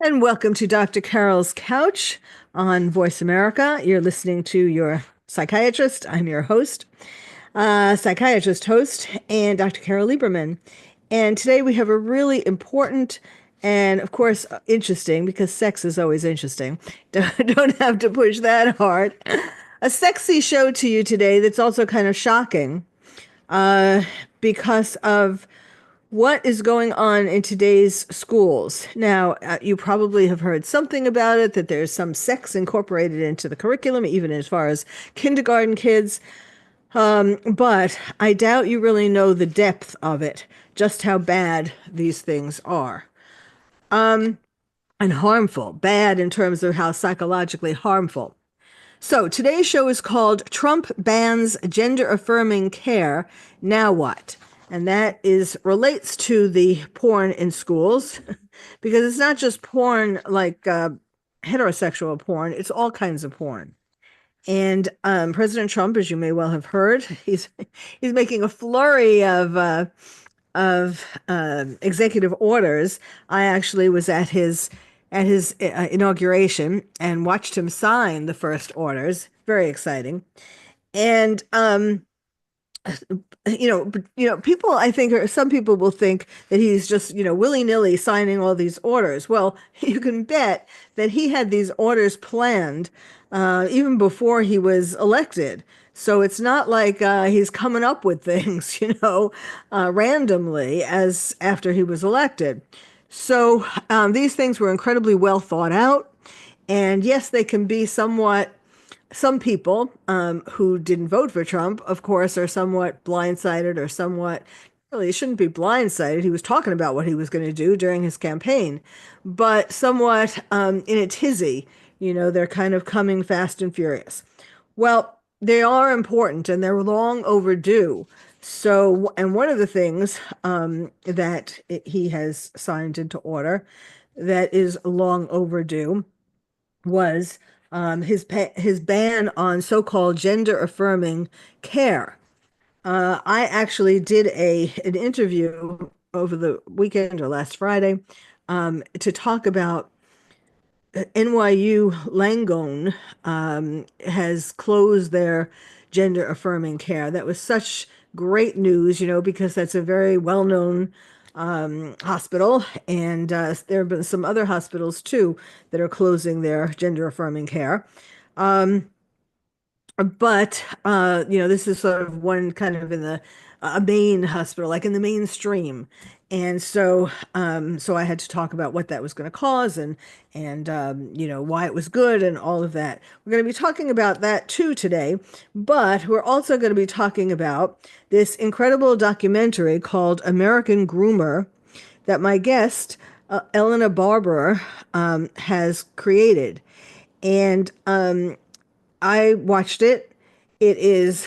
And welcome to Dr. Carol's Couch on Voice America. You're listening to your psychiatrist. I'm your psychiatrist host, and Dr. Carol Lieberman. And today we have a really important and, of course, interesting, because sex is always interesting. Don't have to push that hard. A sexy show to you today that's also kind of shocking uh, because of what is going on in today's schools. Now, you probably have heard something about it, that there's some sex incorporated into the curriculum, even as far as kindergarten kids. But I doubt you really know the depth of it, just how bad these things are. And harmful, bad in terms of how psychologically harmful. So today's show is called Trump Bans Gender Affirming Care. Now what? And that is relates to the porn in schools because it's not just porn like heterosexual porn, it's all kinds of porn. And President Trump, as you may well have heard, he's making a flurry of executive orders. I actually was at his inauguration and watched him sign the first orders. Very exciting. And people, I think, or some people will think that he's just, willy-nilly signing all these orders. Well, you can bet that he had these orders planned even before he was elected. So it's not like he's coming up with things, randomly as after he was elected. So these things were incredibly well thought out. And yes, they can be somewhat, some people who didn't vote for Trump, of course, are somewhat blindsided or somewhat, really, he shouldn't be blindsided. He was talking about what he was going to do during his campaign, but somewhat in a tizzy. They're kind of coming fast and furious. Well, they are important and they're long overdue. So, and one of the things that he has signed into order that is long overdue was his ban on so-called gender-affirming care. I actually did an interview over the weekend or last Friday to talk about NYU Langone has closed their gender affirming care. That was such great news, because that's a very well-known hospital. And there have been some other hospitals too that are closing their gender affirming care. But this is sort of one kind of in the a main hospital, like in the mainstream. And so I had to talk about what that was going to cause and why it was good and all of that. We're going to be talking about that too today, but we're also going to be talking about this incredible documentary called American Groomer that my guest, Elena Barbera, has created. And I watched it. It is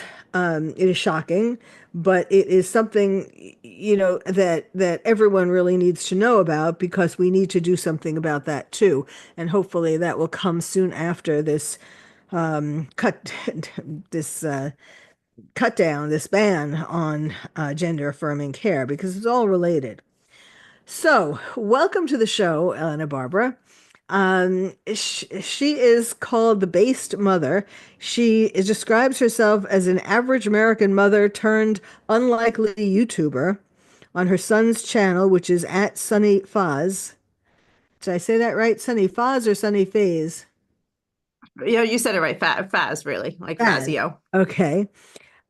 shocking, but it is something, that everyone really needs to know about because we need to do something about that too. And hopefully that will come soon after this cut this cut down, this ban on gender affirming care because it's all related. So, welcome to the show, Elena Barbara. She is called the based mother. Describes herself as an average American mother turned unlikely YouTuber on her son's channel, which is at Sunny Faz. Did I say that right? Sunny Faz or Sunny Faze? You said it right. Faz, really, like Faz. Fazio. Okay.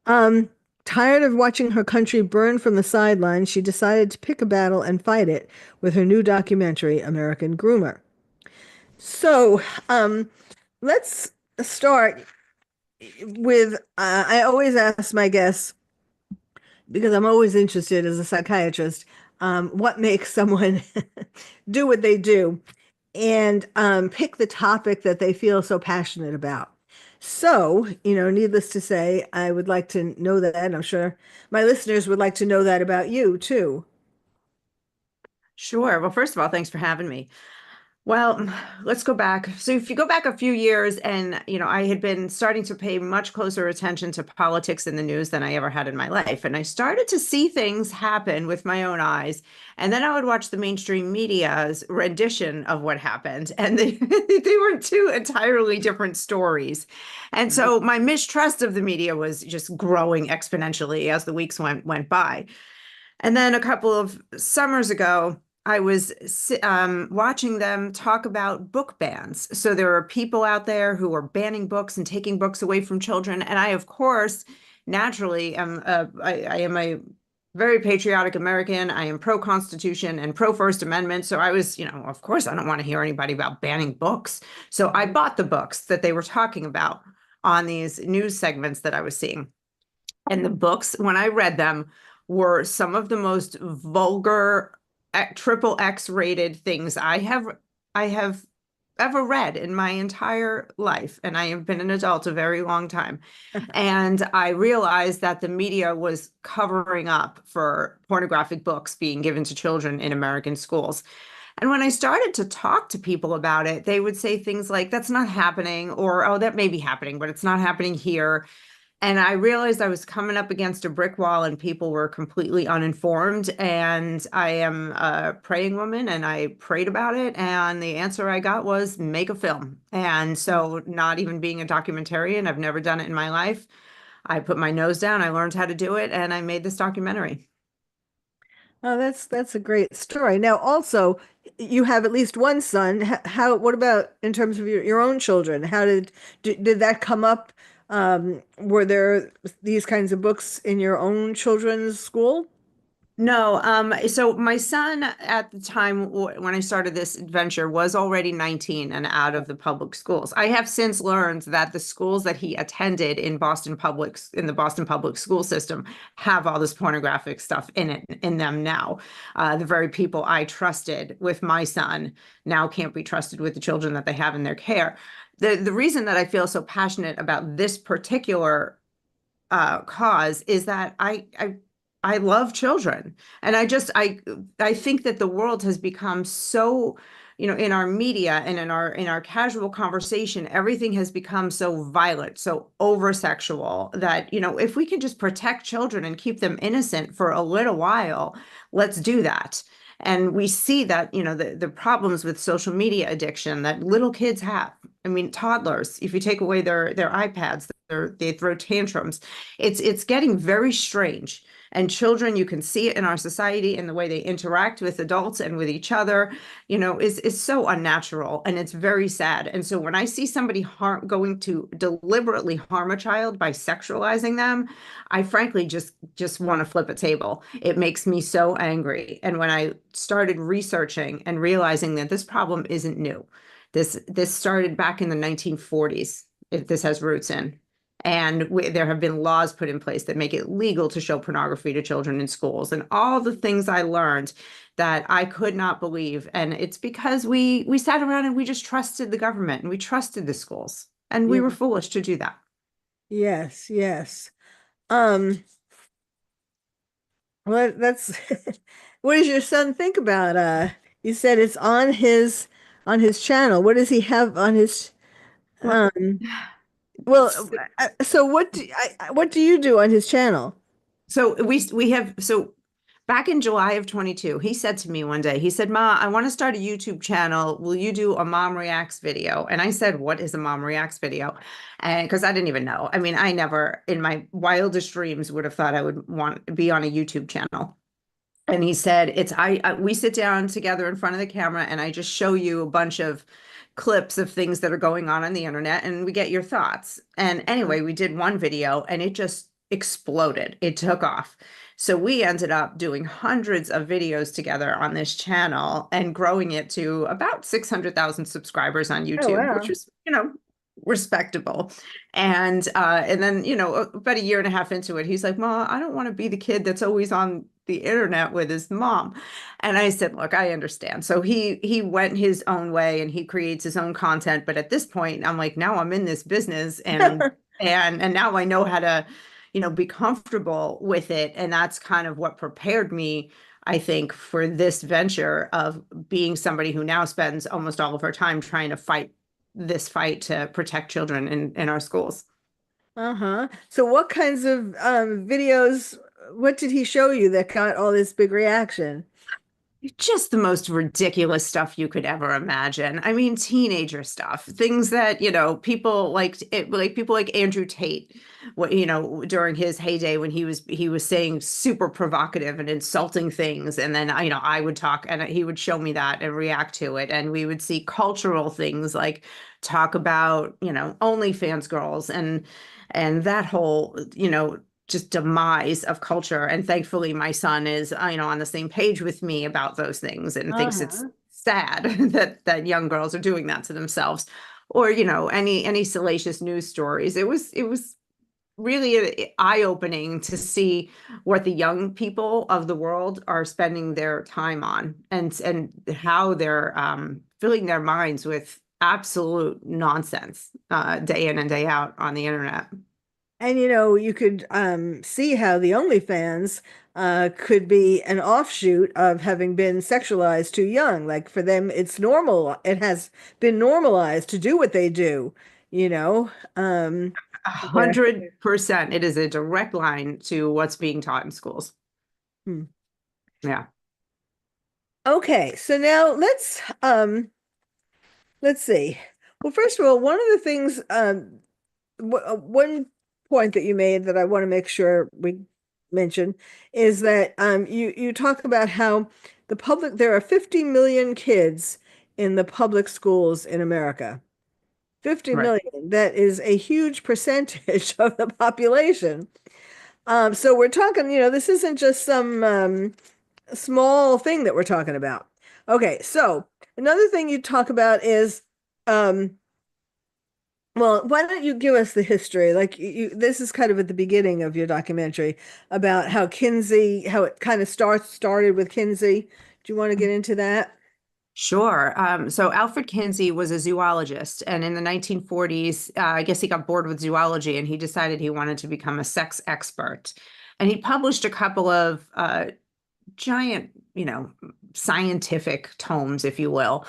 Um, Tired of watching her country burn from the sidelines, she decided to pick a battle and fight it with her new documentary, American Groomer. So, let's start with I always ask my guests, because I'm always interested as a psychiatrist, what makes someone do what they do and pick the topic that they feel so passionate about. So, needless to say, I would like to know that, and I'm sure my listeners would like to know that about you too. Sure. Well, first of all, thanks for having me. Well, let's go back. So if you go back a few years and, I had been starting to pay much closer attention to politics in the news than I ever had in my life. And I started to see things happen with my own eyes. And then I would watch the mainstream media's rendition of what happened. And they were two entirely different stories. And so my mistrust of the media was just growing exponentially as the weeks went by. And then a couple of summers ago, I was watching them talk about book bans. So there are people out there who are banning books and taking books away from children. And I, of course, naturally I am a very patriotic American. I am pro-Constitution and pro-First Amendment. So I was, of course, I don't want to hear anybody about banning books. So I bought the books that they were talking about on these news segments that I was seeing. And the books, when I read them, were some of the most vulgar triple X rated things I have ever read in my entire life. And I have been an adult a very long time. And I realized that the media was covering up for pornographic books being given to children in American schools. And when I started to talk to people about it, they would say things like, that's not happening, or, oh, that may be happening, but it's not happening here. And I realized I was coming up against a brick wall and people were completely uninformed. And I am a praying woman and I prayed about it. And the answer I got was make a film. And so, not even being a documentarian, I've never done it in my life. I put my nose down, I learned how to do it, and I made this documentary. Oh, that's a great story. Now, also, you have at least one son. What about in terms of your own children? Did that come up? Were there these kinds of books in your own children's school? No, so my son at the time when I started this adventure was already 19 and out of the public schools. I have since learned that the schools that he attended in the Boston public school system have all this pornographic stuff in them now. The very people I trusted with my son now can't be trusted with the children that they have in their care. The reason that I feel so passionate about this particular cause is that I love children, and I think that the world has become so, in our media and in our casual conversation, everything has become so violent, so over sexual that, if we can just protect children and keep them innocent for a little while, let's do that. And we see that, the problems with social media addiction that little kids have. I mean, toddlers, if you take away their iPads, they throw tantrums. It's getting very strange. And children, you can see it in our society in the way they interact with adults and with each other, is so unnatural and it's very sad. And so when I see somebody going to deliberately harm a child by sexualizing them, I frankly just want to flip a table. It makes me so angry. And when I started researching and realizing that this problem isn't new, this started back in the 1940s, if this has roots in. And there have been laws put in place that make it legal to show pornography to children in schools, and all the things I learned that I could not believe. And it's because we sat around and we just trusted the government and we trusted the schools, and we Yeah. were foolish to do that. Yes, yes. Um, well, that's what does your son think about you said it's on his channel. What does he have on his Well, um so what do you do on his channel? so back in July of 22, he said to me one day, he said, "Ma, I want to start a YouTube channel. Will you do a mom reacts video?" And I said, "What is a mom reacts video?" And because I didn't even know. I mean, I never in my wildest dreams would have thought I would want to be on a YouTube channel. And he said, we sit down together in front of the camera and I just show you a bunch of clips of things that are going on the internet and we get your thoughts. And anyway, we did one video and it just exploded. It took off. So we ended up doing hundreds of videos together on this channel and growing it to about 600,000 subscribers on Oh, YouTube, which wow. is, respectable. And then, about a year and a half into it, he's like, "Ma, I don't want to be the kid that's always on the internet with his mom." And I said, "Look, I understand." So he went his own way and he creates his own content. But at this point, I'm like, now I'm in this business and now I know how to, be comfortable with it. And that's kind of what prepared me, I think, for this venture of being somebody who now spends almost all of her time trying to fight this fight to protect children in our schools. Uh-huh. So what kinds of videos, what did he show you that got all this big reaction? Just the most ridiculous stuff you could ever imagine. I mean, teenager stuff, things that, people like people like Andrew Tate, what, during his heyday when he was saying super provocative and insulting things. And then, I would talk and he would show me that and react to it. And we would see cultural things like talk about, OnlyFans girls and that whole, just demise of culture. And thankfully, my son is, on the same page with me about those things and thinks it's Uh-huh. sad that young girls are doing that to themselves, or any salacious news stories. It was really eye-opening to see what the young people of the world are spending their time on, and how they're filling their minds with absolute nonsense day in and day out on the internet. And you could see how the OnlyFans could be an offshoot of having been sexualized too young. Like for them, it's normal. It has been normalized to do what they do, you know. A Yeah. 100%. It is a direct line to what's being taught in schools. Hmm. Yeah. Okay, so now let's see. Well, first of all, one of the things one point that you made that I want to make sure we mention is that you talk about how there are 50 million kids in the public schools in America. 50 Right. million. That is a huge percentage of the population. So we're talking, this isn't just some small thing that we're talking about. Okay, so another thing you talk about is um, well, why don't you give us the history? Like this is kind of at the beginning of your documentary about how how it kind of started with Kinsey. Do you want to get into that? Sure. So Alfred Kinsey was a zoologist, and in the 1940s, I guess he got bored with zoology and he decided he wanted to become a sex expert. And he published a couple of giant, scientific tomes, if you will,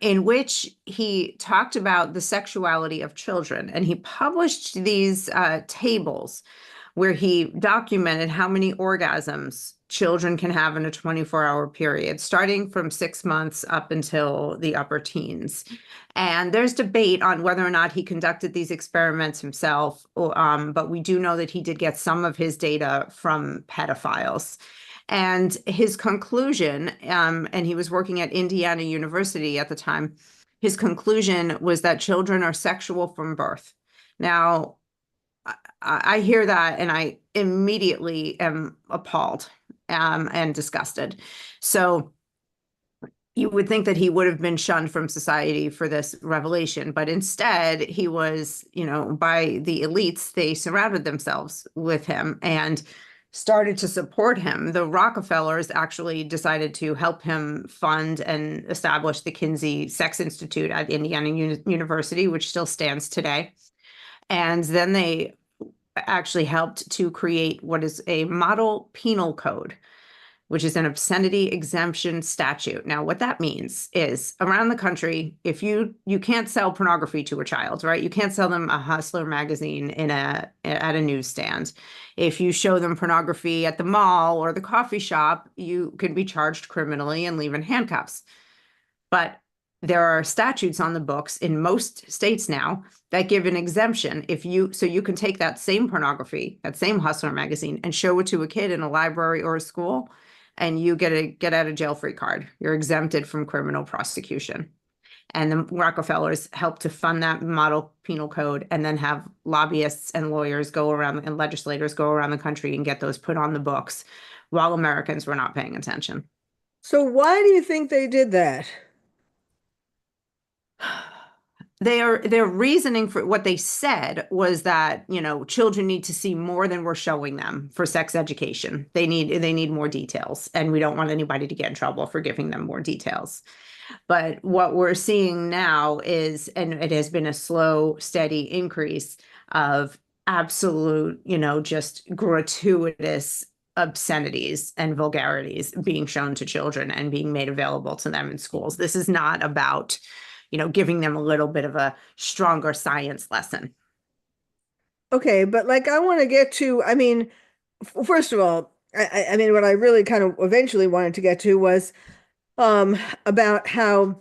in which he talked about the sexuality of children. And he published these tables where he documented how many orgasms children can have in a 24-hour period, starting from 6 months up until the upper teens. And there's debate on whether or not he conducted these experiments himself, but we do know that he did get some of his data from pedophiles. And his conclusion, and he was working at Indiana University at the time, his conclusion was that children are sexual from birth. Now, I hear that and I immediately am appalled and disgusted. So you would think that he would have been shunned from society for this revelation, but instead he was, by the elites, they surrounded themselves with him and started to support him. The Rockefellers actually decided to help him fund and establish the Kinsey Sex Institute at Indiana University, which still stands today. And then they actually helped to create what is a model penal code, which is an obscenity exemption statute. Now, what that means is around the country, if you can't sell pornography to a child, right? You can't sell them a Hustler magazine at a newsstand. If you show them pornography at the mall or the coffee shop, you can be charged criminally and leave in handcuffs. But there are statutes on the books in most states now that give an exemption so you can take that same pornography, that same Hustler magazine, and show it to a kid in a library or a school, and you get a get out of jail free card. You're exempted from criminal prosecution. And the Rockefellers helped to fund that model penal code and then have lobbyists and lawyers go around and legislators go around the country and get those put on the books while Americans were not paying attention. So why do you think they did that? Their reasoning for what they said was that, children need to see more than we're showing them for sex education. They need more details, and we don't want anybody to get in trouble for giving them more details. But what we're seeing now is, and it has been a slow, steady increase of absolute, just gratuitous obscenities and vulgarities being shown to children and being made available to them in schools. This is not about, giving them a little bit of a stronger science lesson. Okay, but like I want to get to, I mean, first of all, I mean, what I really kind of eventually wanted to get to was um, about how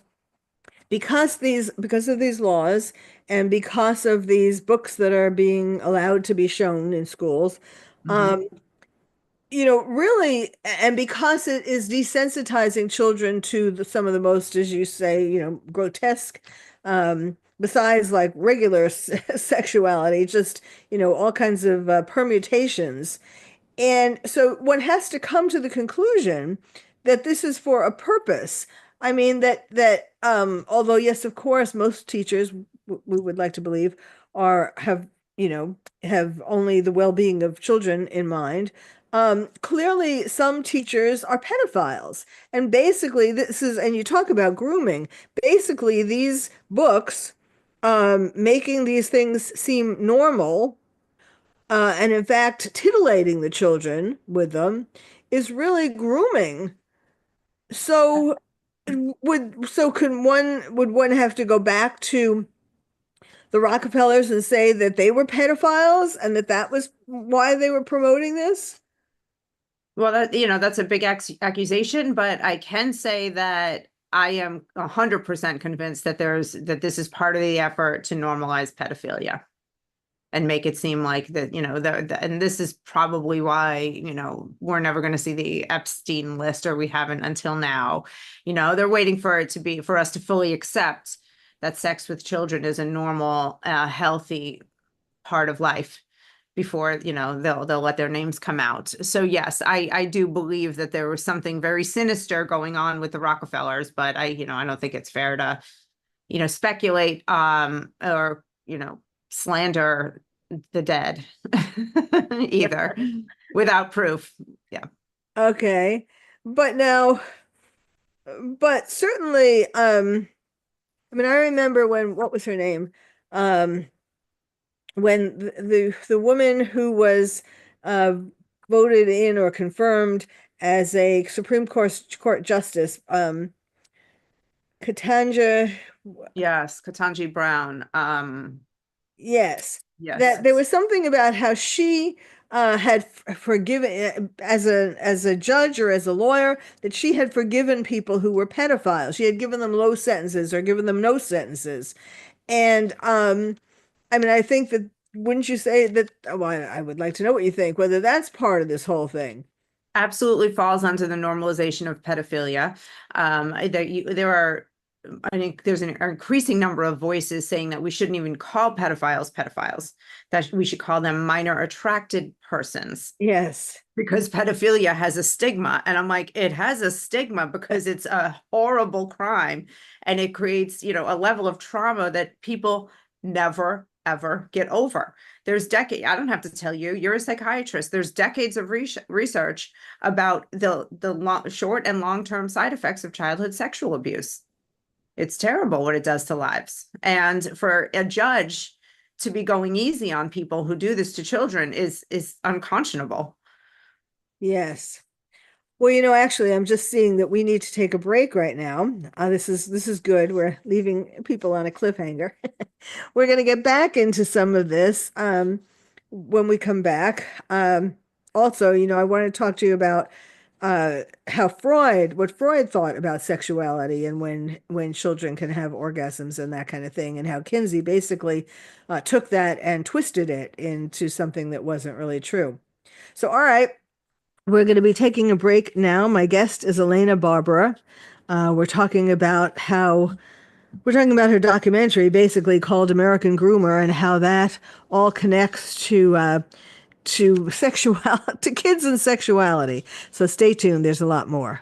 because of these laws and because of these books that are being allowed to be shown in schools, Mhm. um, really, and because it is desensitizing children to some of the most, as you say, grotesque, besides like regular sexuality, just, all kinds of permutations. And so one has to come to the conclusion that this is for a purpose. I mean that although yes, of course, most teachers we would like to believe are have have only the well-being of children in mind. Clearly, some teachers are pedophiles, and basically, and you talk about grooming. Basically, these books, making these things seem normal and in fact, titillating the children with them is really grooming. So would one have to go back to the Rockefellers and say that they were pedophiles and that was why they were promoting this? Well, that's a big accusation, but I can say that I am 100% convinced that this is part of the effort to normalize pedophilia and make it seem like that, and this is probably why, we're never going to see the Epstein list, or we haven't until now. They're waiting for us to fully accept that sex with children is a normal, healthy part of life before, they'll let their names come out. So yes, I do believe that there was something very sinister going on with the Rockefellers, but I don't think it's fair to, speculate, or, slander the dead either without proof. Yeah. Okay. But now, but certainly, I mean, I remember when, what was her name? Um, when the woman who was uh, voted in or confirmed as a Supreme Court justice, Katanja, Yes. Ketanji Brown. yes, Yes. that there was something about how she had forgiven as a judge or as a lawyer that she had forgiven people who were pedophiles. She had given them low sentences or given them no sentences. And I mean, I think that wouldn't you say that? Well, I would like to know what you think, whether that's part of this whole thing. Absolutely falls under the normalization of pedophilia. There are, I think there's an increasing number of voices saying that we shouldn't even call pedophiles, that we should call them minor attracted persons, Yes. because pedophilia has a stigma. And I'm like, it has a stigma because it's a horrible crime, and it creates, a level of trauma that people never ever get over. There's decades, I don't have to tell you, you're a psychiatrist. There's decades of research about the short and long-term side effects of childhood sexual abuse. It's terrible what it does to lives. And for a judge to be going easy on people who do this to children is unconscionable. Yes. Well, actually, I'm just seeing that we need to take a break right now. This is good. We're leaving people on a cliffhanger. We're going to get back into some of this when we come back. Also, I want to talk to you about what Freud thought about sexuality and when children can have orgasms and that kind of thing, and how Kinsey basically took that and twisted it into something that wasn't really true. So, all right. We're going to be taking a break now. My guest is Elena Barbera. We're talking about her documentary, basically called American Groomer, and how that all connects to sexual to kids and sexuality. So stay tuned. There's a lot more.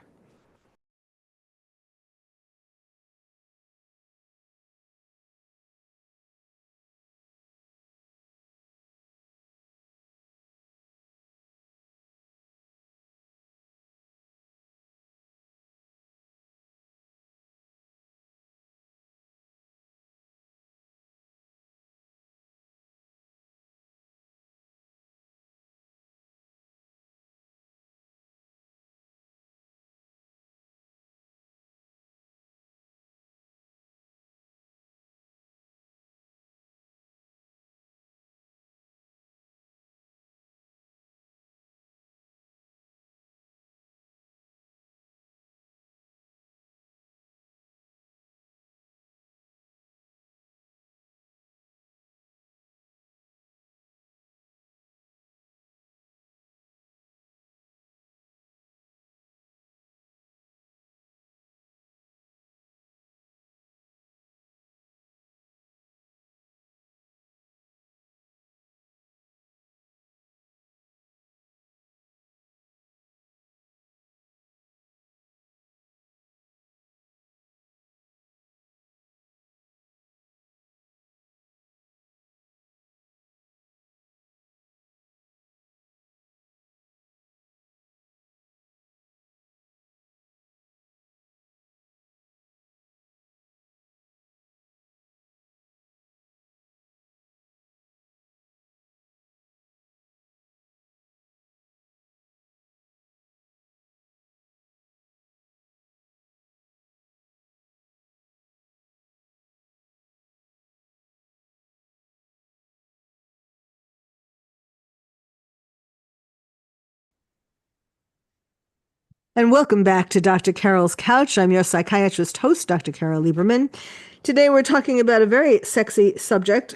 And welcome back to Dr. Carole's Couch. I'm your psychiatrist host, Dr. Carole Lieberman. Today we're talking about a very sexy subject,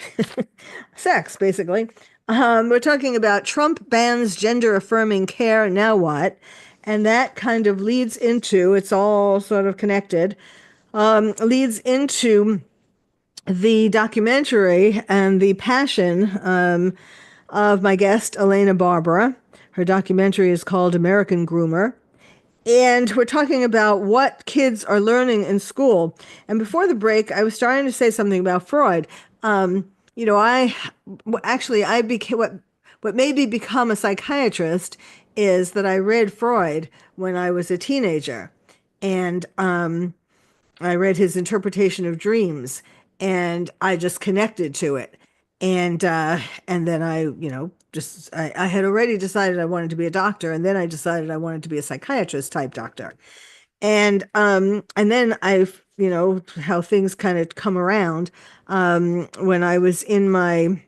sex, basically. We're talking about Trump bans gender-affirming care, now what? And that kind of leads into, it's all sort of connected, leads into the documentary and the passion of my guest, Elena Barbera. Her documentary is called American Groomer. And we're talking about what kids are learning in school. And before the break, I was starting to say something about Freud. I actually I became what made me become a psychiatrist is that I read Freud when I was a teenager, and I read his interpretation of dreams, and I just connected to it. And then I had already decided I wanted to be a doctor, and then I decided I wanted to be a psychiatrist type doctor. And then how things kind of come around. When I was in my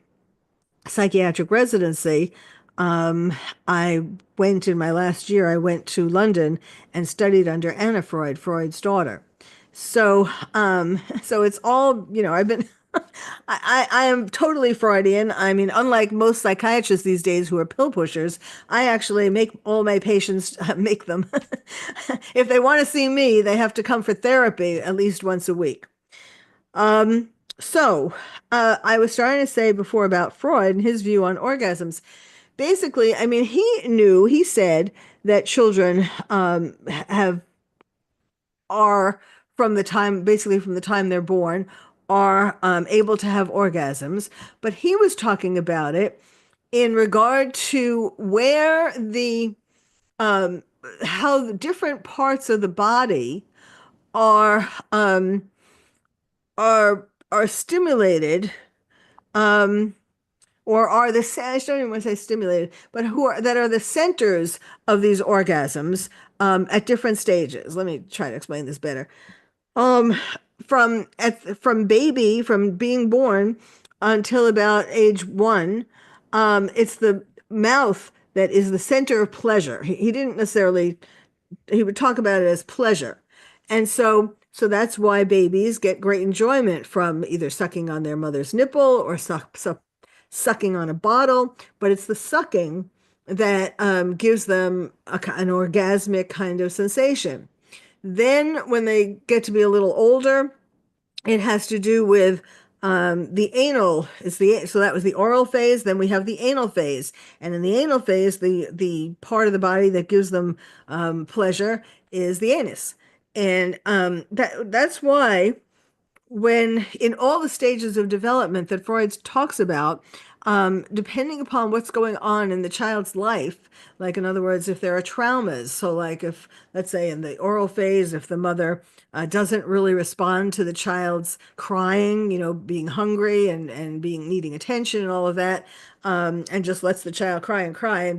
psychiatric residency, um, I went in my last year, I went to London and studied under Anna Freud, Freud's daughter. So it's all, I've been, I am totally Freudian. I mean, unlike most psychiatrists these days who are pill pushers, I actually make all my patients make them. If they want to see me, they have to come for therapy at least once a week. Um, I was starting to say before about Freud and his view on orgasms. Basically, I mean, he said that children have are from the time, basically from the time they're born, are able to have orgasms. But he was talking about it in regard to where um, how the different parts of the body are are stimulated, um, or are the I don't even want to say stimulated, but who are that are the centers of these orgasms at different stages. Let me try to explain this better. Um, from being born until about age 1, it's the mouth that is the center of pleasure. He didn't necessarily, he would talk about it as pleasure. And so that's why babies get great enjoyment from either sucking on their mother's nipple or sucking on a bottle, but it's the sucking that gives them an orgasmic kind of sensation. Then, when they get to be a little older, it has to do with the anal. So that was the oral phase. Then we have the anal phase, and in the anal phase, the part of the body that gives them pleasure is the anus, and that's why when in all the stages of development that Freud talks about, depending upon what's going on in the child's life, like in other words, if there are traumas, so like if, let's say in the oral phase, if the mother doesn't really respond to the child's crying, being hungry and being needing attention and all of that, and just lets the child cry and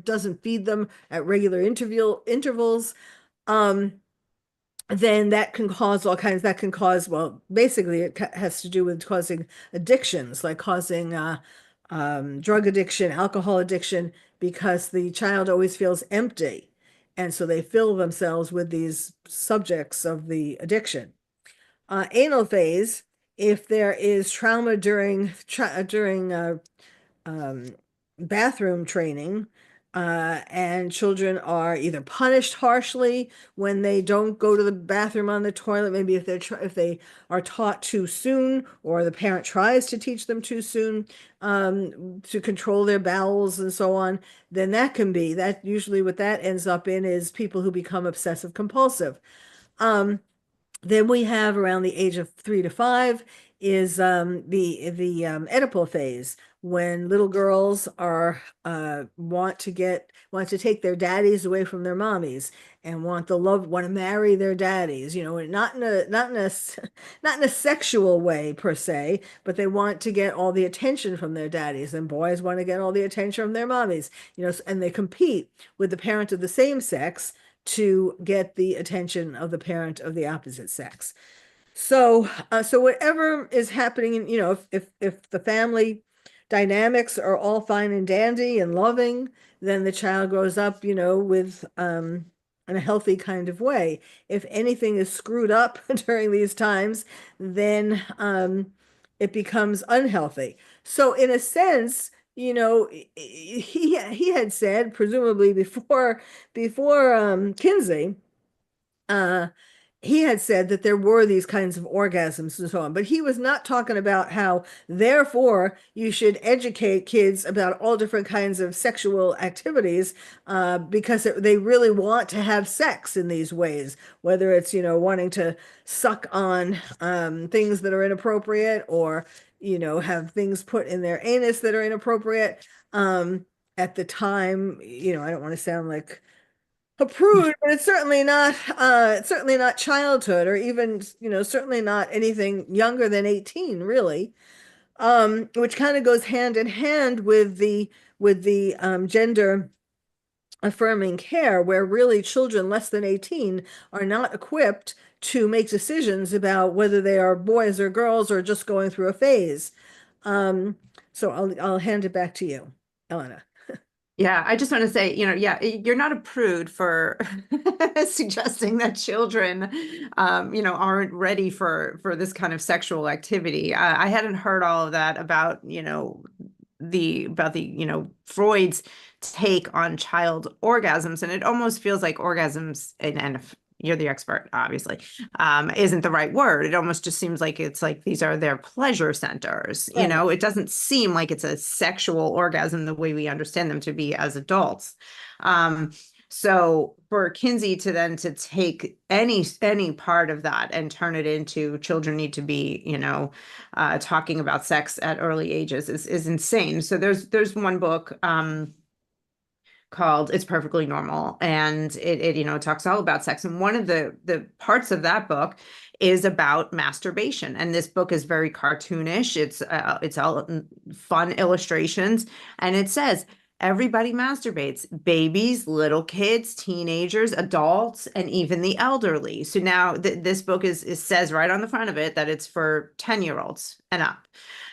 doesn't feed them at regular intervals, um, then that can cause, well, basically it has to do with causing addictions, like causing drug addiction, alcohol addiction, because the child always feels empty. And so they fill themselves with these subjects of the addiction. Anal phase, if there is trauma during um, bathroom training, and children are either punished harshly when they don't go to the bathroom on the toilet, maybe if they are taught too soon, or the parent tries to teach them too soon to control their bowels and so on, then that usually what that ends up in is people who become obsessive compulsive. Um, then we have around the age of 3 to 5 is the Oedipal phase, when little girls are want to take their daddies away from their mommies, and want to marry their daddies, and not in a sexual way per se, but they want to get all the attention from their daddies, and boys want to get all the attention from their mommies, and they compete with the parent of the same sex to get the attention of the parent of the opposite sex. So whatever is happening, if the family dynamics are all fine and dandy and loving, then the child grows up, with in a healthy kind of way. If anything is screwed up during these times, then it becomes unhealthy. So in a sense, he had said, presumably before Kinsey, uh, he had said that there were these kinds of orgasms and so on, but he was not talking about how, therefore, you should educate kids about all different kinds of sexual activities because they really want to have sex in these ways, whether it's, wanting to suck on things that are inappropriate or, have things put in their anus that are inappropriate. At the time, I don't want to sound like a prude, but it's certainly not childhood or even, certainly not anything younger than 18, really. Which kind of goes hand in hand with the gender affirming care, where really children less than 18 are not equipped to make decisions about whether they are boys or girls or just going through a phase. Um, so I'll hand it back to you, Elena. Yeah, I just want to say, yeah, you're not a prude for suggesting that children, aren't ready for this kind of sexual activity. I hadn't heard all of that about, Freud's take on child orgasms, and it almost feels like orgasms, and if you're the expert, obviously, isn't the right word. It almost just seems like it's like these are their pleasure centers. Right. It doesn't seem like it's a sexual orgasm the way we understand them to be as adults. So for Kinsey to take any part of that and turn it into children need to be, talking about sex at early ages is insane. So there's one book called It's Perfectly Normal, and it talks all about sex. And one of the parts of that book is about masturbation. And this book is very cartoonish. It's all fun illustrations, and it says everybody masturbates: babies, little kids, teenagers, adults, and even the elderly. So now this book is says right on the front of it that it's for 10-year-olds and up.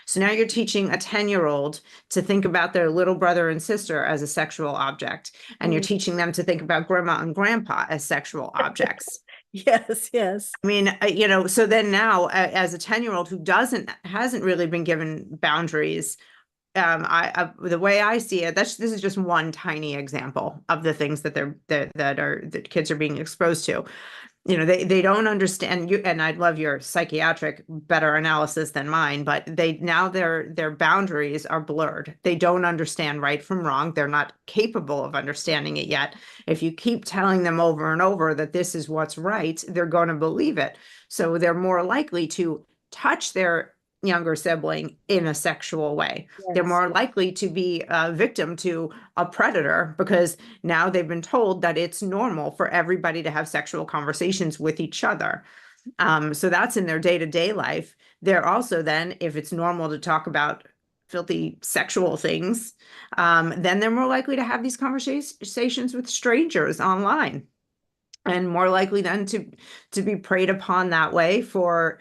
So now you're teaching a 10-year-old to think about their little brother and sister as a sexual object, and you're Mm. teaching them to think about grandma and grandpa as sexual objects. Yes, yes. I mean, so then now, as a 10-year-old who hasn't really been given boundaries, the way I see it, this is just one tiny example of the things that that kids are being exposed to. They don't understand you, and I'd love your psychiatric better analysis than mine, but their boundaries are blurred. They don't understand right from wrong. They're not capable of understanding it yet. If you keep telling them over and over that this is what's right, they're going to believe it. So they're more likely to touch their younger sibling in a sexual way. They're Yes. more likely to be a victim to a predator because now they've been told that it's normal for everybody to have sexual conversations with each other. So that's in their day-to-day life. They're also then, if it's normal to talk about filthy sexual things, then they're more likely to have these conversations with strangers online, and more likely then to be preyed upon that way for,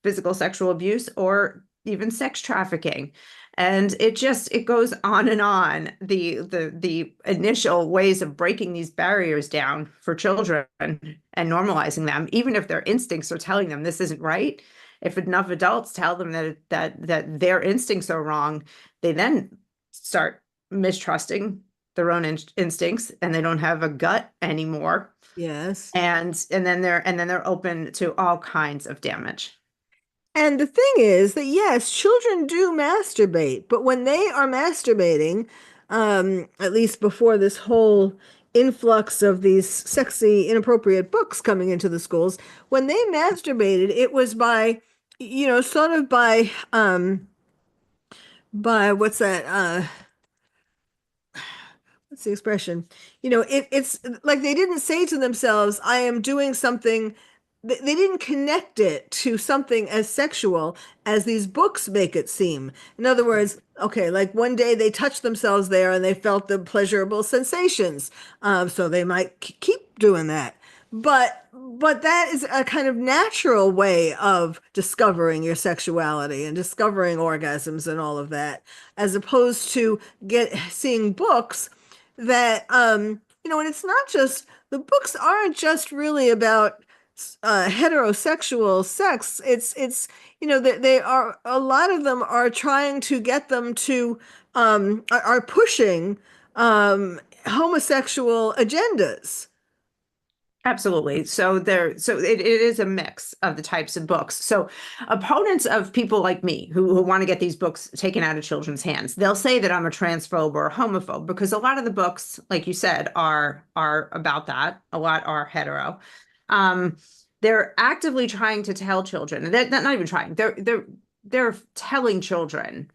physical sexual abuse or even sex trafficking. And it goes on and on, the initial ways of breaking these barriers down for children and normalizing them, even if their instincts are telling them this isn't right. If enough adults tell them that their instincts are wrong, they then start mistrusting their own instincts, and they don't have a gut anymore. Yes. And then they're open to all kinds of damage. And the thing is that yes, children do masturbate, but when they are masturbating, at least before this whole influx of these sexy, inappropriate books coming into the schools, when they masturbated, it was by, sort of by what's that? What's the expression? It's like they didn't say to themselves, I am doing something. They didn't connect it to something as sexual as these books make it seem. In other words, okay, like one day they touched themselves there and they felt the pleasurable sensations. So they might keep doing that. But that is a kind of natural way of discovering your sexuality and discovering orgasms and all of that, as opposed to seeing books that and it's not just, the books aren't just really about heterosexual sex. It's they are, a lot of them are trying to get them to are pushing homosexual agendas. Absolutely. So it is a mix of the types of books. So opponents of people like me who want to get these books taken out of children's hands, they'll say that I'm a transphobe or a homophobe because a lot of the books, like you said, are about that. A lot are hetero. Um, they're actively trying to tell children, they're not even trying, they're telling children,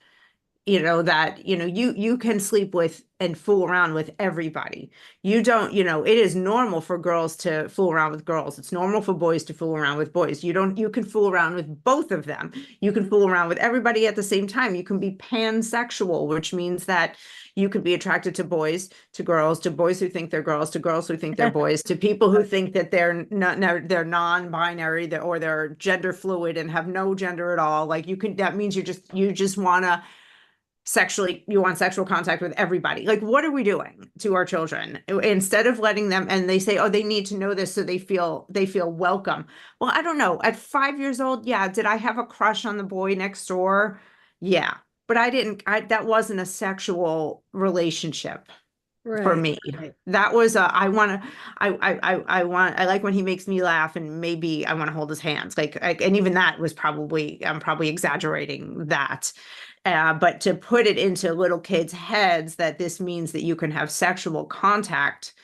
that you can sleep with and fool around with everybody. You don't, it is normal for girls to fool around with girls. It's normal for boys to fool around with boys. You can fool around with both of them. You can fool around with everybody at the same time. You can be pansexual, which means that you could be attracted to boys, to girls, to boys who think they're girls, to girls who think they're boys, to people who think that they're not, they're non-binary, or they're gender fluid and have no gender at all. Like, that means you just want to you want sexual contact with everybody. Like, what are we doing to our children instead of letting them? And they say, oh, they need to know this so they feel welcome. Well, I don't know, at 5 years old, yeah, did I have a crush on the boy next door? Yeah, but that wasn't a sexual relationship for Right, me. right. That was I like when he makes me laugh, and maybe I want to hold his hands. And even that was I'm probably exaggerating that. But to put it into little kids' heads that this means that you can have sexual contact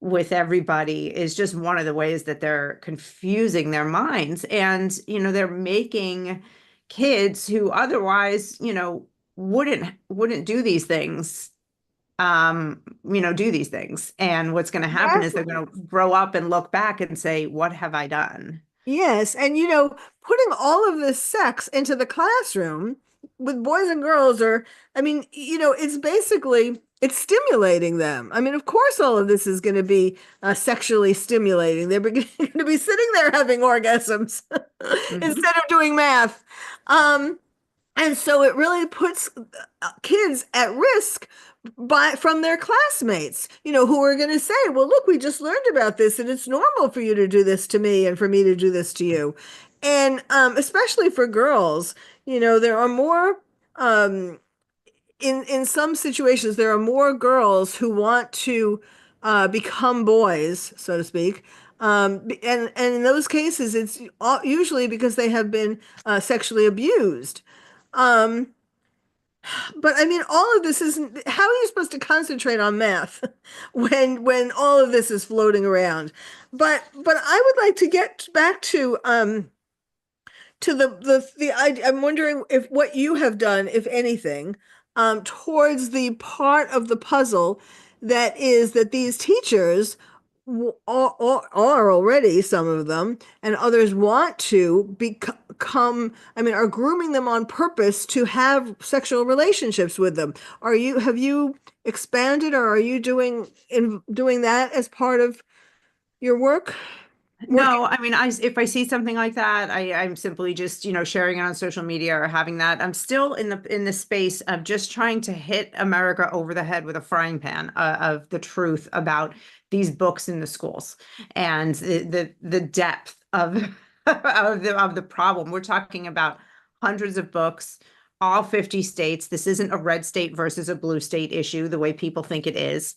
with everybody is just one of the ways that they're confusing their minds. And, they're making kids who otherwise, wouldn't do these things, do these things. And what's going to happen is they're Exactly. going to grow up and look back and say, what have I done? Yes, and putting all of this sex into the classroom with boys and girls, or I mean, it's stimulating them. I mean, of course, all of this is going to be sexually stimulating. They're going to be sitting there having orgasms Mhm. instead of doing math. Um, and so it really puts kids at risk from their classmates, who are going to say, well, look, we just learned about this and it's normal for you to do this to me and for me to do this to you. And especially for girls, there are more um, in some situations, there are more girls who want to become boys, so to speak. And in those cases, it's usually because they have been sexually abused. Um, but I mean, all of this isn't, how are you supposed to concentrate on math when all of this is floating around? But I would like to get back to the idea. I'm wondering if what you have done, if anything, towards the part of the puzzle that is that these teachers are already, some of them, and others want to become, I mean, are grooming them on purpose to have sexual relationships with them. Have you expanded, or are you doing that as part of your work? No, I mean, if I see something like that, I'm simply just, sharing it on social media or having that. I'm still in the space of just trying to hit America over the head with a frying pan of the truth about these books in the schools and the depth of of the problem. We're talking about hundreds of books, all 50 states. This isn't a red state versus a blue state issue the way people think it is.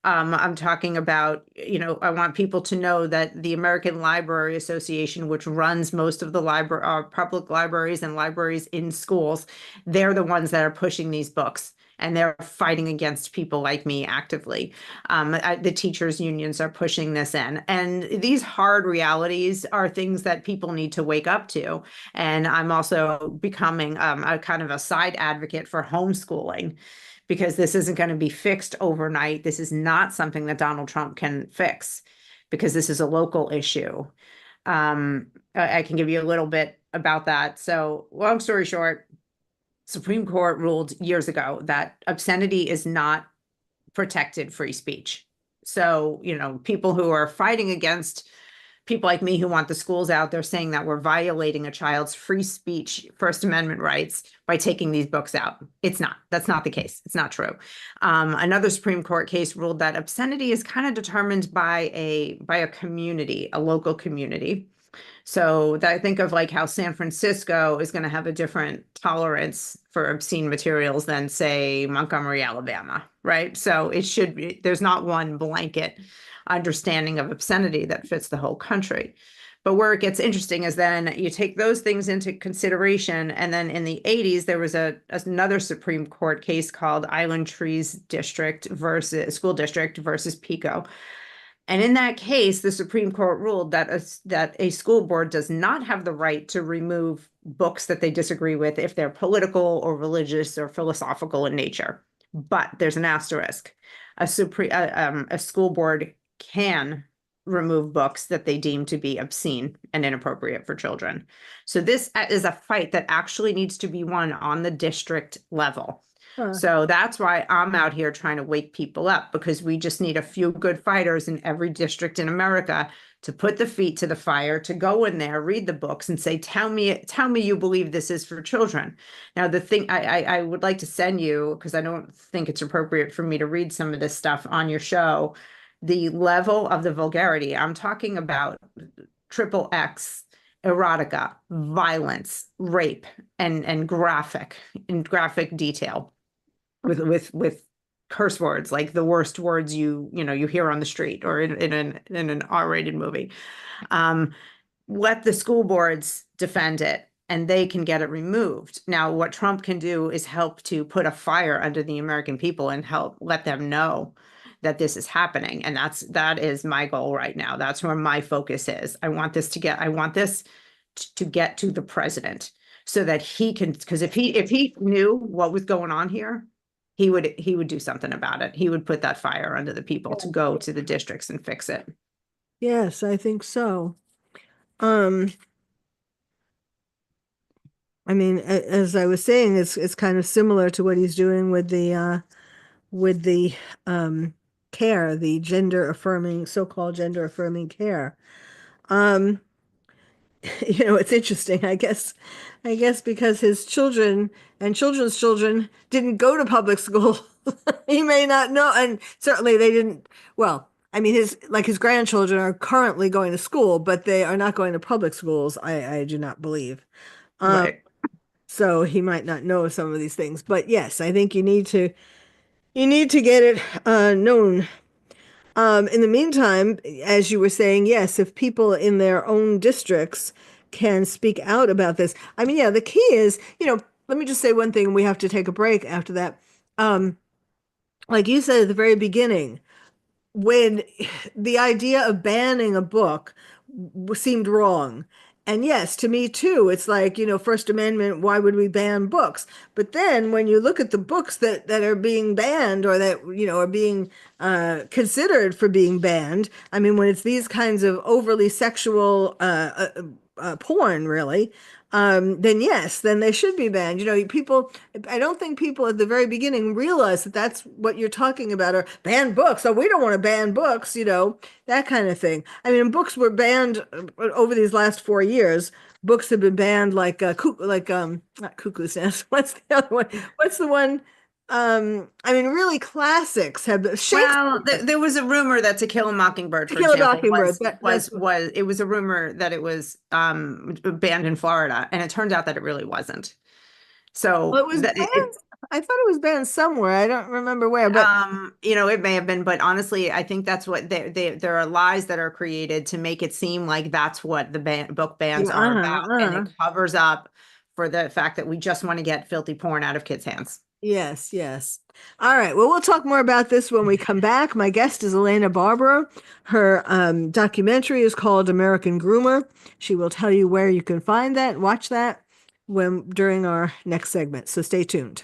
I'm talking about, I want people to know that the American Library Association, which runs most of the public libraries and libraries in schools, they're the ones that are pushing these books. And they're fighting against people like me actively. The teachers' unions are pushing this in. And these hard realities are things that people need to wake up to. And I'm also becoming a kind of a side advocate for homeschooling, because this isn't going to be fixed overnight. This is not something that Donald Trump can fix, because this is a local issue. I can give you a little bit about that. So, long story short, Supreme Court ruled years ago that obscenity is not protected free speech. So, people who are fighting against people like me who want the schools out, they're saying that we're violating a child's free speech, First Amendment rights by taking these books out. It's not. That's not the case. It's not true. Another Supreme Court case ruled that obscenity is kind of determined by a community, a local community. So I think of like how San Francisco is going to have a different tolerance for obscene materials than, say, Montgomery, Alabama, right? So it should be, there's not one blanket understanding of obscenity that fits the whole country. But where it gets interesting is then you take those things into consideration. And then in the 80s, there was another Supreme Court case called Island Trees District versus School District versus Pico. And in that case, the Supreme Court ruled that a school board does not have the right to remove books that they disagree with if they're political or religious or philosophical in nature. But there's an asterisk. A school board can remove books that they deem to be obscene and inappropriate for children. So this is a fight that actually needs to be won on the district level. Huh. So that's why I'm out here trying to wake people up, because we just need a few good fighters in every district in America to put the feet to the fire, to go in there, read the books and say, tell me you believe this is for children. Now, the thing I would like to send you, because I don't think it's appropriate for me to read some of this stuff on your show, the level of the vulgarity. I'm talking about triple X, erotica, violence, rape, and graphic detail with curse words, like the worst words you hear on the street or in an R-rated movie. Let the school boards defend it and they can get it removed. Now, what Trump can do is help to put a fire under the American people and help let them know that this is happening. And that is my goal right now. That's where my focus is. I want this to get to the president so that he can, because if he knew what was going on here, he would do something about it. He would put that fire under the people to go to the districts and fix it. Yes, I think so. Um, I mean, as I was saying, it's kind of similar to what he's doing with the care, the gender affirming, so-called gender affirming care. Um, it's interesting, I guess because his children and children's children didn't go to public school. He may not know, and certainly they didn't. Well, I mean, his grandchildren are currently going to school, but they are not going to public schools. I do not believe. Um, Right. so he might not know some of these things, but yes, I think you need to get it known. In the meantime, as you were saying, yes, if people in their own districts can speak out about this. I mean, yeah, the key is, let me just say one thing, and we have to take a break after that. Um, like you said at the very beginning, when the idea of banning a book seemed wrong. And yes, to me too, it's like, First Amendment, why would we ban books? But then when you look at the books that are being banned or that, are being considered for being banned, I mean, when it's these kinds of overly sexual porn, really, then yes, then they should be banned. People, I don't think people at the very beginning realize that that's what you're talking about, or ban books. Oh, we don't want to ban books, that kind of thing. I mean, books were banned over these last 4 years. Books have been banned like not Cuckoo Nest. What's the other one? What's the one? I mean, really classics have been Well, Shakespeare, there was a rumor that To Kill a Mockingbird, To for Kill a example, Mockingbird. That's what. it was a rumor that it was banned in Florida, and it turned out that it really wasn't. Well, So it was that banned. I thought it was banned somewhere. I don't remember where, but it may have been, but honestly, I think that's what there are lies that are created to make it seem like that's what the book bans yeah, are about, and it covers up for the fact that we just want to get filthy porn out of kids' hands. yes, yes. All right. Well, we'll talk more about this when we come back. My guest is Elena Barbera. Her documentary is called American Groomer. She will tell you where you can find that, watch that during our next segment. So stay tuned.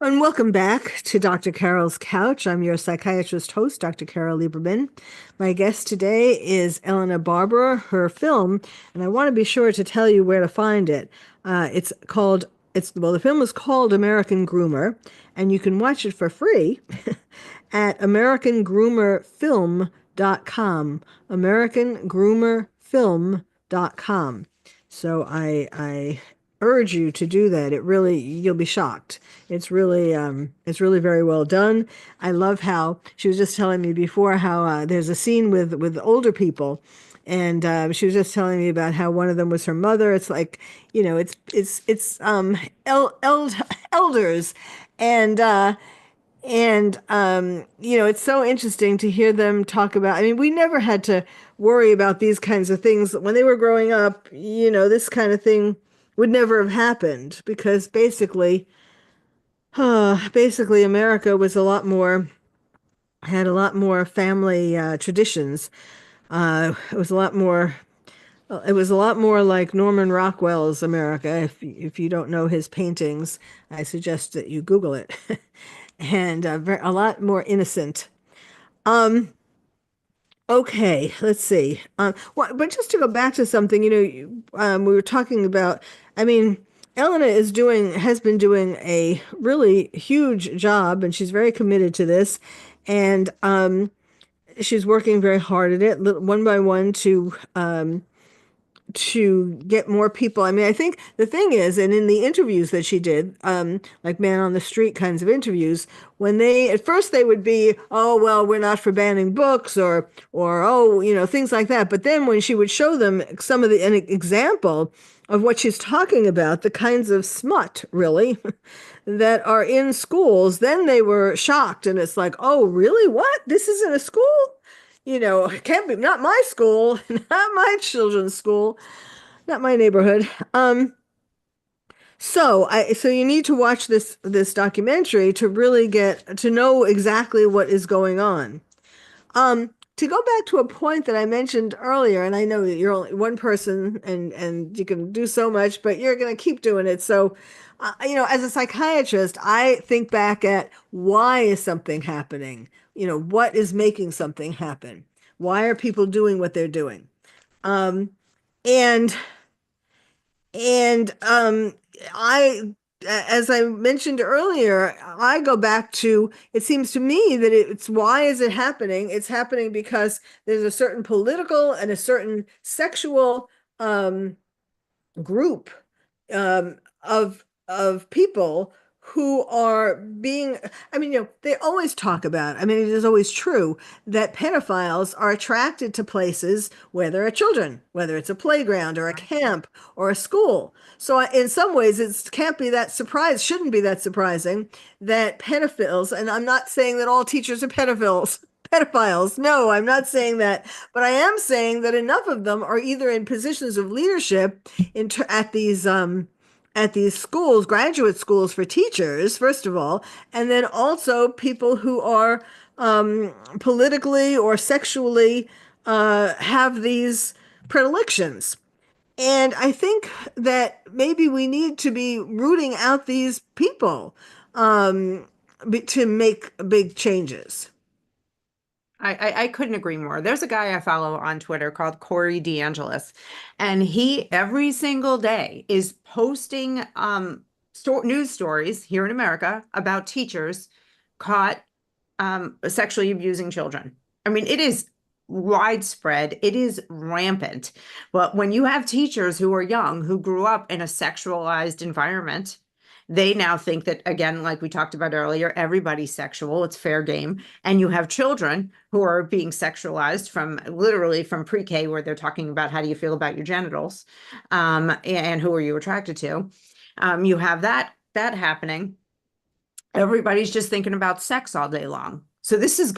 And welcome back to Dr. Carol's Couch. I'm your psychiatrist host, Dr. Carole Lieberman. My guest today is Elena Barbera. Her film, and I want to be sure to tell you where to find it. The film is called American Groomer, and you can watch it for free at americangroomerfilm.com. Americangroomerfilm.com. So I urge you to do that. You'll be shocked. It's really very well done. I love how she was just telling me before how there's a scene with older people, and she was just telling me about how one of them was her mother. It's like, it's elders, and it's so interesting to hear them talk about. I mean, we never had to worry about these kinds of things when they were growing up. This kind of thing would never have happened because basically America had a lot more family traditions. It was a lot more like Norman Rockwell's America. If you don't know his paintings, I suggest that you Google it. And a lot more innocent. Um, okay, let's see. But just to go back to something, we were talking about. I mean, Elena has been doing a really huge job, and she's very committed to this, and she's working very hard at it, one by one, to get more people. I mean, I think the thing is, and in the interviews that she did, like man on the street kinds of interviews, when at first they would be, oh, well, we're not for banning books or, oh, things like that. But then when she would show them an example of what she's talking about, the kinds of smut, really, that are in schools, then they were shocked. And it's like, oh, really? What? This isn't a school? It can't be, not my school, not my children's school, not my neighborhood. So you need to watch this documentary to really get to know exactly what is going on. To go back to a point that I mentioned earlier, and I know that you're only one person and you can do so much, but you're going to keep doing it. So, as a psychiatrist, I think back at why is something happening? What is making something happen? Why are people doing what they're doing? Um, and and I, as I mentioned earlier, I go back to, it seems to me that it's why is it happening? It's happening because there's a certain political and a certain sexual group of people who are being, I mean, they always talk about, I mean, it is always true that pedophiles are attracted to places where there are children, whether it's a playground or a camp or a school. So in some ways, it can't be that shouldn't be that surprising that pedophiles, and I'm not saying that all teachers are pedophiles. No, I'm not saying that, but I am saying that enough of them are either in positions of leadership at these schools, graduate schools for teachers, first of all, and then also people who are politically or sexually have these predilections. And I think that maybe we need to be rooting out these people to make big changes. I couldn't agree more. There's a guy I follow on Twitter called Corey DeAngelis, and he every single day is posting news stories here in America about teachers caught sexually abusing children. I mean, it is widespread, it is rampant. But when you have teachers who are young, who grew up in a sexualized environment, they now think that, again, like we talked about earlier, everybody's sexual, it's fair game. And you have children who are being sexualized from literally from pre-K, where they're talking about how do you feel about your genitals, and who are you attracted to. You have that happening. Everybody's just thinking about sex all day long. So has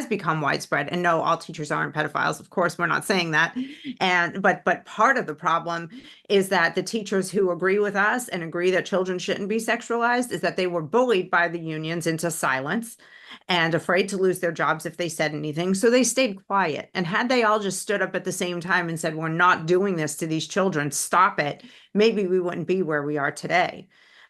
become widespread. And no, all teachers aren't pedophiles. Of course, we're not saying that. But part of the problem is that the teachers who agree with us and agree that children shouldn't be sexualized is that they were bullied by the unions into silence and afraid to lose their jobs if they said anything. So they stayed quiet. And had they all just stood up at the same time and said, we're not doing this to these children, stop it, maybe we wouldn't be where we are today.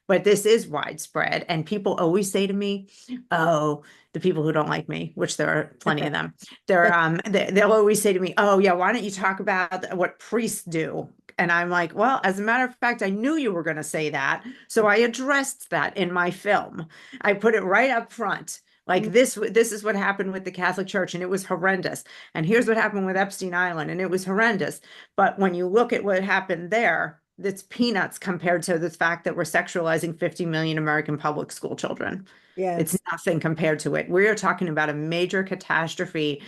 but this is widespread. And people always say to me, oh, the people who don't like me, which there are plenty of them, they'll always say to me, oh yeah, why don't you talk about what priests do? And I'm like, well, as a matter of fact, I knew you were going to say that. So I addressed that in my film. I put it right up front. Like this is what happened with the Catholic Church, and it was horrendous. And here's what happened with Epstein Island, and it was horrendous. But when you look at what happened there, it's peanuts compared to the fact that we're sexualizing 50 million American public school children. It's Yes. nothing compared to it. We're talking about a major catastrophe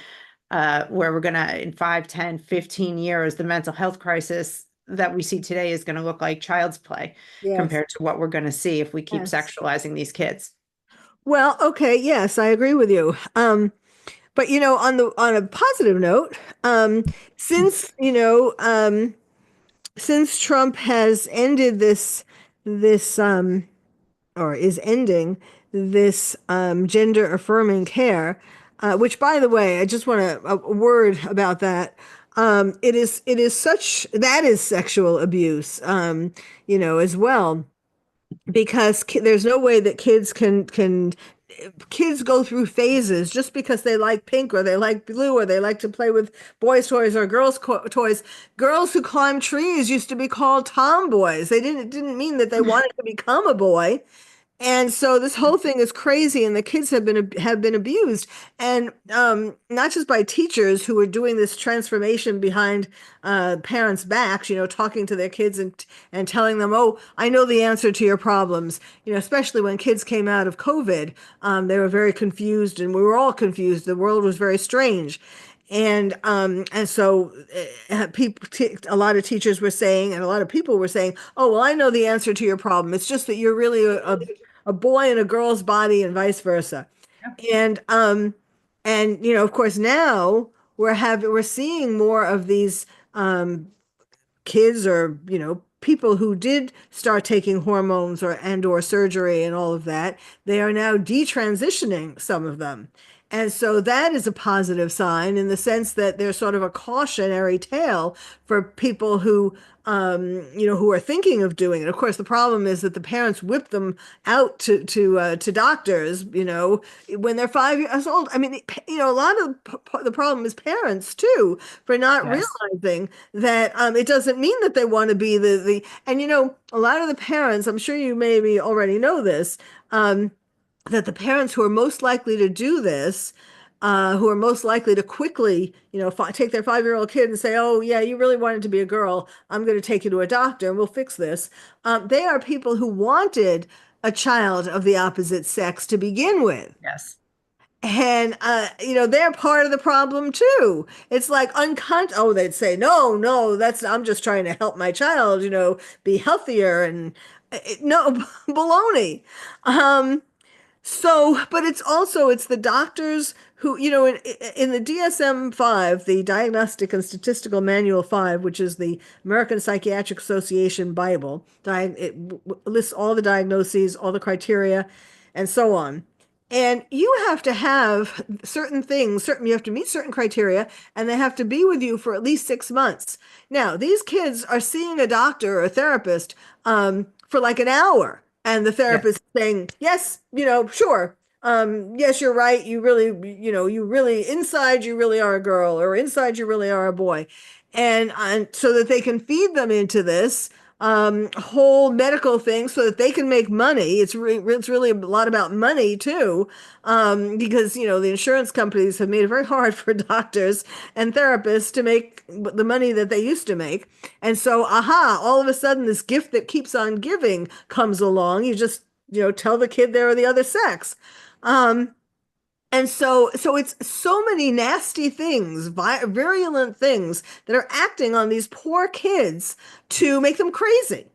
where we're going to, in 5, 10, 15 years, the mental health crisis that we see today is going to look like child's play Yes. compared to what we're going to see if we keep Yes. sexualizing these kids. Well, okay, yes, I agree with you. But on a positive note, since since Trump has ended this or is ending this gender affirming care, which by the way, I just want a word about that. It is such that is sexual abuse, as well, because there's no way that kids go through phases just because they like pink or they like blue or they like to play with boys' toys or girls' toys. Girls who climb trees used to be called tomboys. They didn't mean that they wanted to become a boy. And so this whole thing is crazy, and the kids have been abused, and not just by teachers who are doing this transformation behind parents' backs, talking to their kids and telling them, "Oh, I know the answer to your problems." Especially when kids came out of COVID, they were very confused, and we were all confused. The world was very strange. And so a lot of teachers were saying, and a lot of people were saying, "Oh, well, I know the answer to your problem. It's just that you're really a boy in a girl's body and vice versa." And of course now we're seeing more of these kids, or people who did start taking hormones or surgery and all of that. They are now detransitioning, some of them. And so that is a positive sign, in the sense that there's sort of a cautionary tale for people who are thinking of doing it. Of course, the problem is that the parents whip them out to doctors, when they're 5 years old. I mean, a lot of the problem is parents too, for not Yes. realizing that it doesn't mean that they want to be and a lot of the parents, I'm sure you maybe already know this, that the parents who are most likely to do this, who are most likely to quickly, take their 5-year-old kid and say, "Oh, yeah, you really wanted to be a girl. I'm going to take you to a doctor and we'll fix this." They are people who wanted a child of the opposite sex to begin with. Yes. And they're part of the problem too. It's like oh, they'd say, "No, no, I'm just trying to help my child, be healthier." And no, baloney. But it's the doctors who, in the DSM-5, the Diagnostic and Statistical Manual 5, which is the American Psychiatric Association Bible. It lists all the diagnoses, all the criteria, and so on. And you have to have certain things, you have to meet certain criteria, and they have to be with you for at least 6 months. Now, these kids are seeing a doctor or a therapist for like an hour, and the Yes. therapist is saying, "Yes, sure. Yes, you're right. Inside you really are a girl, or inside you really are a boy." And so that they can feed them into this whole medical thing, so that they can make money. It's really a lot about money too, because the insurance companies have made it very hard for doctors and therapists to make the money that they used to make. And so, all of a sudden, this gift that keeps on giving comes along. You just tell the kid they're the other sex. Um, and so it's so many nasty things, virulent things that are acting on these poor kids to make them crazy.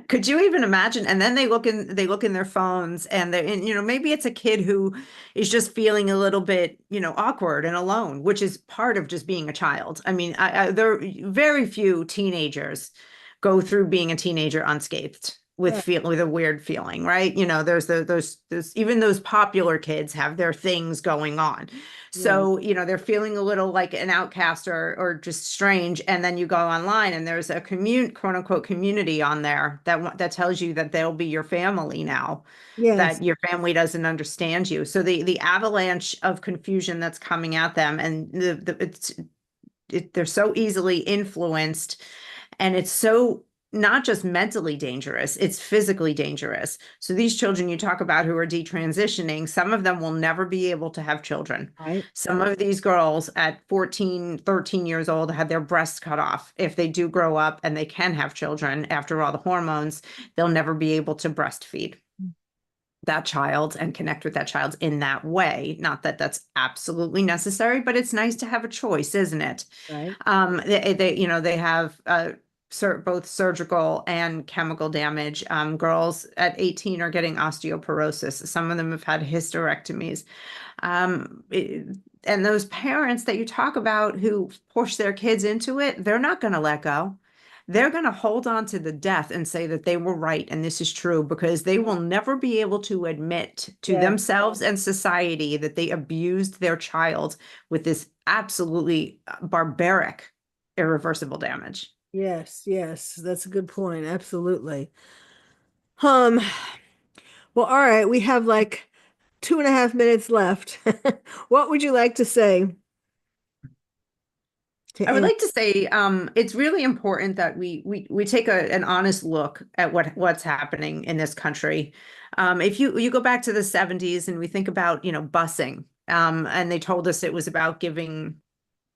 Could you even imagine? And then they look in their phones, and maybe it's a kid who is just feeling a little bit, awkward and alone, which is part of just being a child. I mean, there are very few teenagers go through being a teenager unscathed. Yeah. with a weird feeling, right? There's those even those popular kids have their things going on. Right. So, they're feeling a little like an outcast or just strange. And then you go online and there's a quote unquote community on there that tells you that they'll be your family now, Yes. that your family doesn't understand you. So the avalanche of confusion that's coming at them, and they're so easily influenced, and it's so not just mentally dangerous, it's physically dangerous. So these children you talk about who are detransitioning, some of them will never be able to have children. Right. Some of these girls at 14, 13 years old had their breasts cut off. If they do grow up and they can have children after all the hormones, they'll never be able to breastfeed that child and connect with that child in that way. Not that that's absolutely necessary, but it's nice to have a choice, isn't it? Right. They have both surgical and chemical damage. Girls at 18 are getting osteoporosis. Some of them have had hysterectomies. And those parents that you talk about who push their kids into it, they're not going to let go. They're going to hold on to the death and say that they were right and this is true, because they will never be able to admit to Yeah. themselves and society that they abused their child with this absolutely barbaric, irreversible damage. Yes. Yes. That's a good point. Absolutely. Um, well, all right. We have like 2.5 minutes left. What would you like to say to I would end? like to say it's really important that we take an honest look at what's happening in this country. If you go back to the 70s and we think about, busing, and they told us it was about giving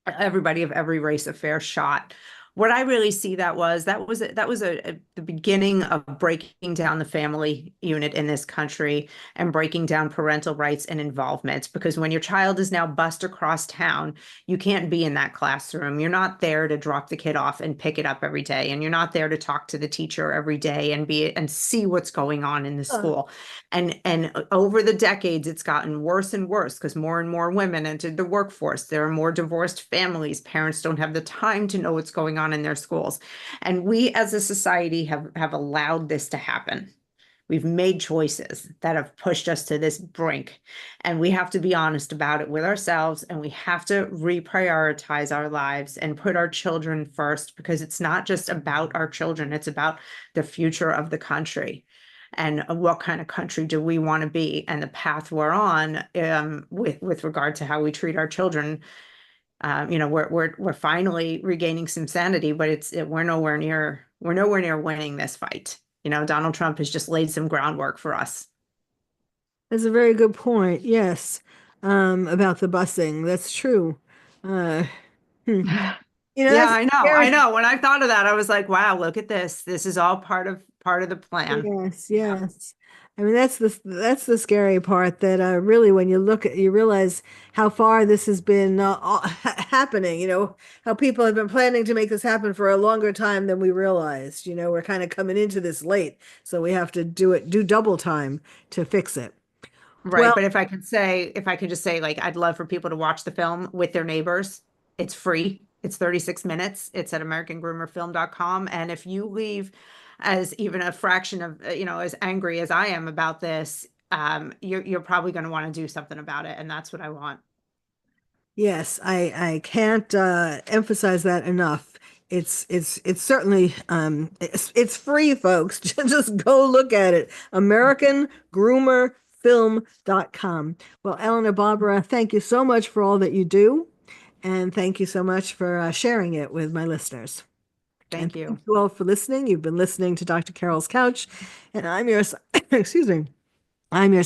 everybody of every race a fair shot. What I really see the beginning of breaking down the family unit in this country and breaking down parental rights and involvement. Because when your child is now bused across town, you can't be in that classroom. You're not there to drop the kid off and pick it up every day, and you're not there to talk to the teacher every day and see what's going on in the Uh, school. And over the decades, it's gotten worse and worse because more and more women entered the workforce. There are more divorced families. Parents don't have the time to know what's going on in their schools. And we as a society have allowed this to happen. We've made choices that have pushed us to this brink. And we have to be honest about it with ourselves. And we have to reprioritize our lives and put our children first, because it's not just about our children, it's about the future of the country. And what kind of country do we want to be, and the path we're on, with regard to how we treat our children. We're finally regaining some sanity, but we're nowhere near winning this fight. Donald Trump has just laid some groundwork for us. that's a very good point. Yes. About the busing. That's true. Uh, hmm. Yeah, That's I know. I scary. know. When I thought of that, I was like, wow, look at this. This is all part of the plan. Yes, Yeah. yes. I mean, that's the scary part that really when you look at you realize how far this has been happening, how people have been planning to make this happen for a longer time than we realized. We're kind of coming into this late, so we have to do double time to fix it. Right. Well, But if I could just say, like, I'd love for people to watch the film with their neighbors. It's free. It's 36 minutes. It's at americangroomerfilm.com. And if you leave as even a fraction of, as angry as I am about this, you're probably going to want to do something about it. And that's what I want. yes, I can't emphasize that enough. It's certainly it's free, folks. Just go look at it. AmericanGroomerFilm.com. Well, Elena Barbera, thank you so much for all that you do, and thank you so much for sharing it with my listeners. And Thank thank you. you all for listening. You've been listening to Dr. Carol's Couch, and I'm your excuse me. I'm your